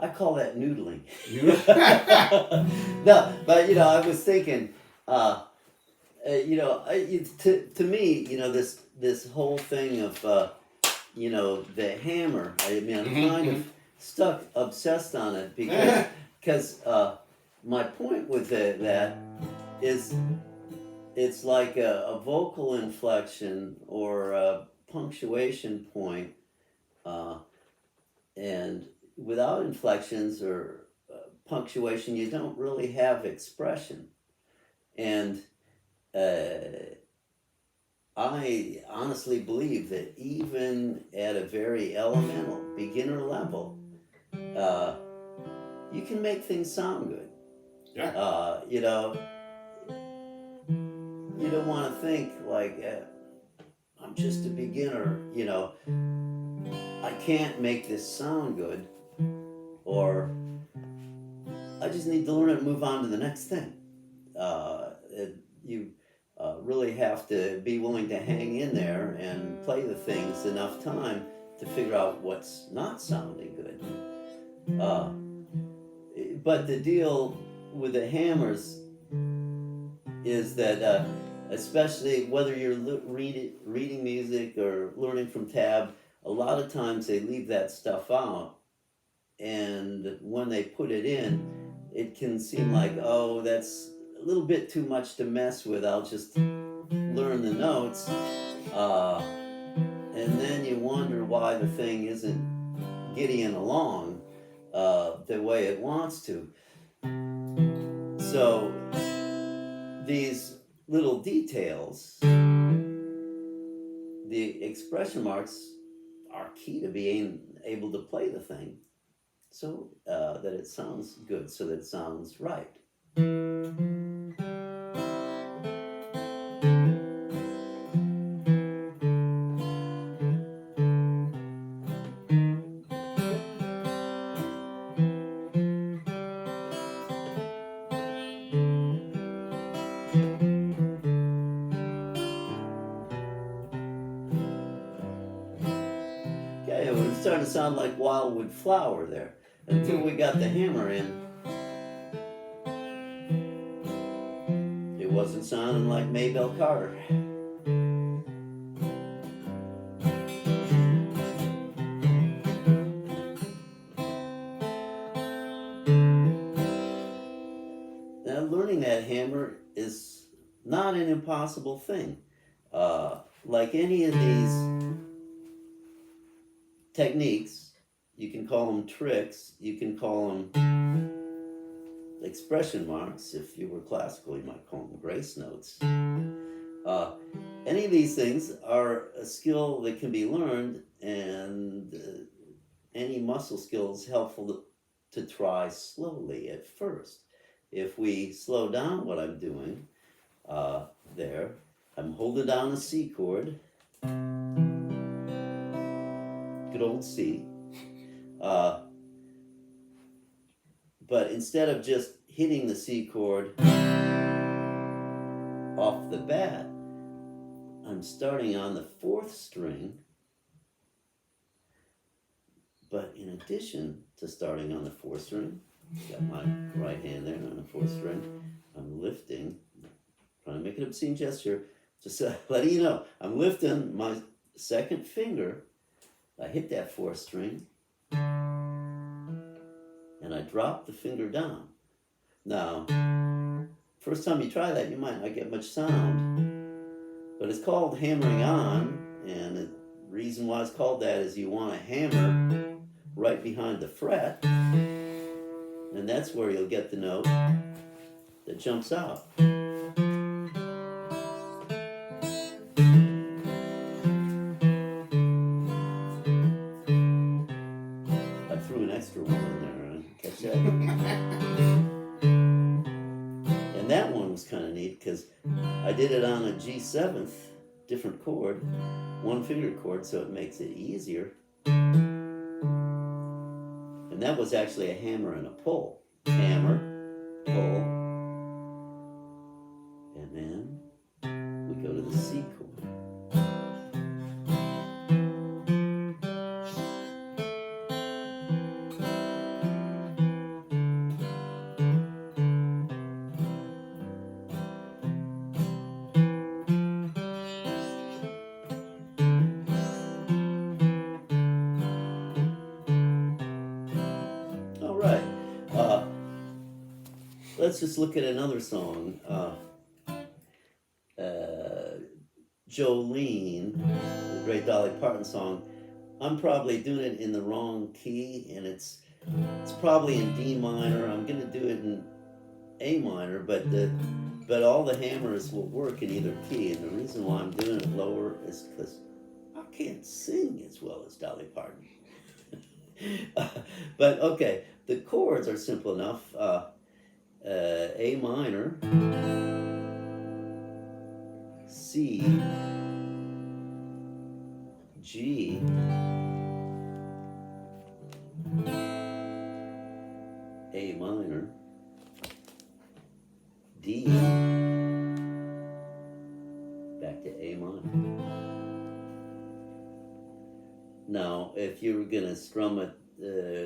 I call that noodling. No, but I was thinking, to me, this whole thing of, the hammer. I mean, I'm kind of stuck, obsessed on it because my point with that is it's like a vocal inflection or a punctuation point, and without inflections or punctuation, you don't really have expression. And I honestly believe that even at a very elemental beginner level, you can make things sound good. Yeah. You don't want to think like, I'm just a beginner, I can't make this sound good, or I just need to learn it and move on to the next thing. You really have to be willing to hang in there and play the things enough time to figure out what's not sounding good. But the deal with the hammers is that, especially whether you're reading music or learning from tab, a lot of times they leave that stuff out, and when they put it in, it can seem like, oh, that's a little bit too much to mess with. I'll just learn the notes, and then you wonder why the thing isn't getting along the way it wants to. So these little details, the expression marks, are key to being able to play the thing so that it sounds good, so that it sounds right. Okay, it was starting to sound like Wildwood Flower there until we got the hammer in. It wasn't sounding like Maybelle Carter. Now, learning that hammer is not an impossible thing. Like any of these techniques, you can call them tricks, you can call them expression marks. If you were classical, you might call them grace notes. Any of these things are a skill that can be learned, and any muscle skill is helpful to try slowly at first. If we slow down what I'm doing, there, I'm holding down a C chord, good old C. But instead of just hitting the C chord off the bat, I'm starting on the fourth string. But in addition to starting on the fourth string, got my right hand there on the fourth string, I'm lifting, trying to make an obscene gesture, just letting you know, I'm lifting my second finger, I hit that fourth string, and I drop the finger down. Now, first time you try that, you might not get much sound, but it's called hammering on, and the reason why it's called that is you want to hammer right behind the fret, and that's where you'll get the note that jumps out. I threw an extra one in there, catch that? And that one was kind of neat because I did it on a G7th, different chord, one finger chord, so it makes it easier. And that was actually a hammer and a pull. Hammer, pull, and then we go to the C chord. let's just look at another song. Jolene, the great Dolly Parton song. I'm probably doing it in the wrong key, and it's probably in D minor. I'm gonna do it in A minor, but all the hammers will work in either key. And the reason why I'm doing it lower is because I can't sing as well as Dolly Parton. But okay, the chords are simple enough. A minor, C, G, A minor, D, back to A minor. Now, if you were going to strum it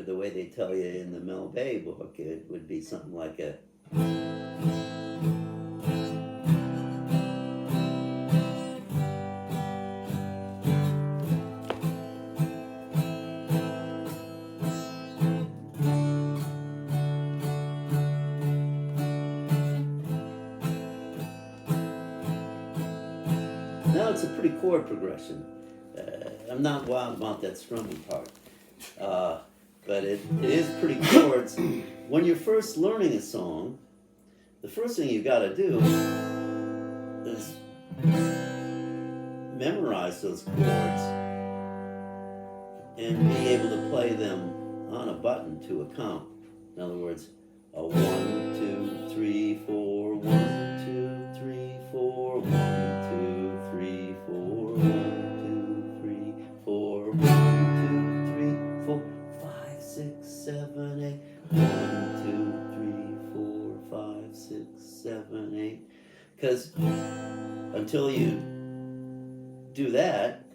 the way they tell you in the Mel Bay book, it would be something like a... Now it's a pretty chord progression. I'm not wild about that strumming part, but it is pretty chords. When you're first learning a song, the first thing you got to do is memorize those chords and be able to play them on a button to a count. In other words, a 1, 2, 3, 4, 1, 2, 3, 4, 1, 2, 3, 4, 1, 2, 3, 4, 1, 2, 3, 4, 5, 6, 7, 8, 1, 2, 3, 4, 5, 6, 7, 8. Because until you do that,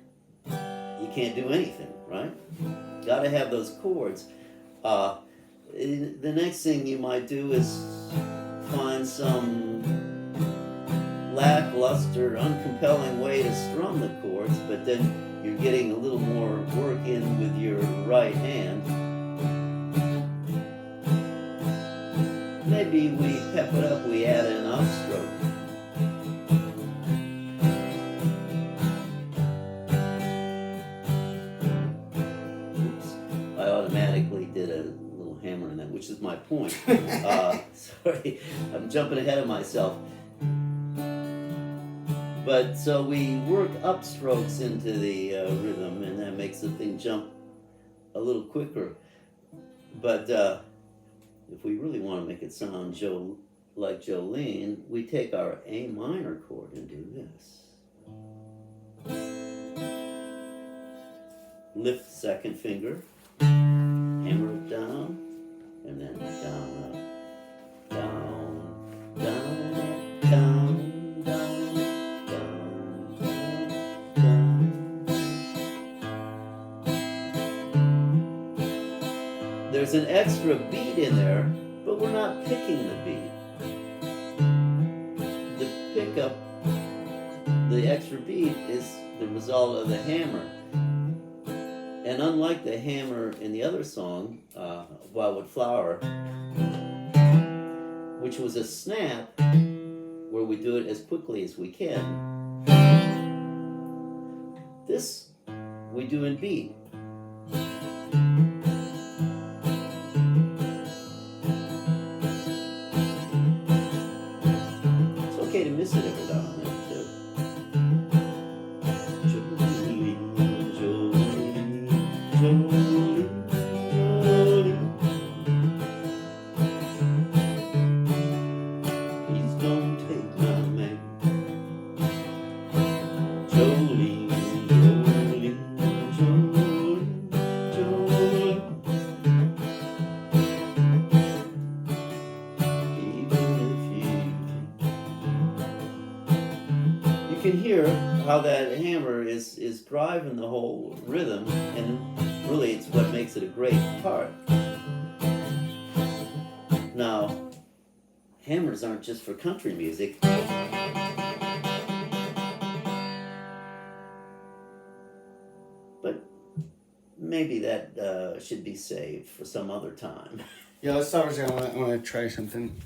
you can't do anything, right? Got to have those chords. The next thing you might do is find some lackluster, uncompelling way to strum the chords, but then you're getting a little more work in with your right hand. Maybe we pep it up, we add an upstroke. Oops, I automatically did a little hammer in that, which is my point. Sorry, I'm jumping ahead of myself. But so we work upstrokes into the rhythm, and that makes the thing jump a little quicker. But if we really want to make it sound like Jolene, we take our A minor chord and do this. Lift second finger, hammer it down, and then down, up, down, down, up, down. There's an extra beat in there, but we're not picking the beat. The pickup, the extra beat, is the result of the hammer. And unlike the hammer in the other song, Wildwood Flower, which was a snap, where we do it as quickly as we can, this we do in beat. To miss it every now and then too. Jolene, Jolene, Jolene, Jolene. Please don't take my man. Jolene, Jolene, Jolene, Jolene. Even if you can hear how that hammer is driving the whole rhythm, and really it's what makes it a great part. Now, hammers aren't just for country music. But maybe that should be saved for some other time. Yeah, let's start. I want to try something.